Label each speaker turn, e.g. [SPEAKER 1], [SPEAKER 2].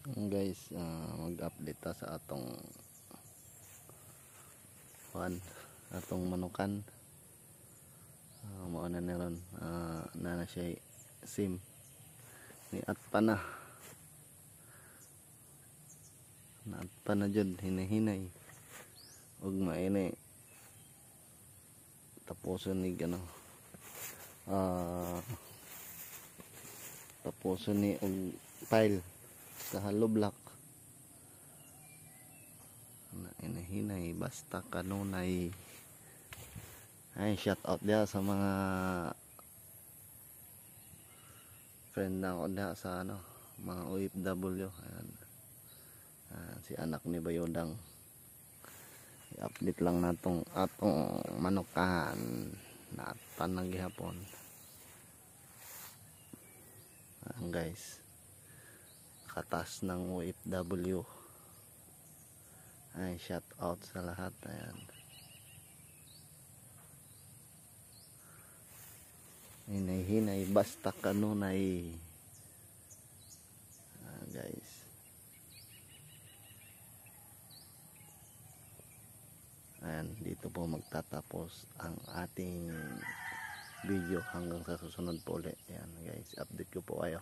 [SPEAKER 1] Guys, mag-update ta sa atong manukan. Mao na niron na siya sim ni at pa na jud hinahinay ug maini tapuson ni tapuson ni og file sa hollow block na hinahinay basta kanunay. Ay, shout out dia sa mga friend na ako dia sa mga OFW. Ayan. Si anak ni Bayodang, i-update lang natong atong manukan na tanang gihapon. Guys, katas ng OFW. Ay, shout out sa lahat. Ayan. Hinay-hinay basta kanunay. Guys, ayan, dito po magtatapos ang ating video hanggang sa susunod po ulit. Ayan guys, update ko po kayo.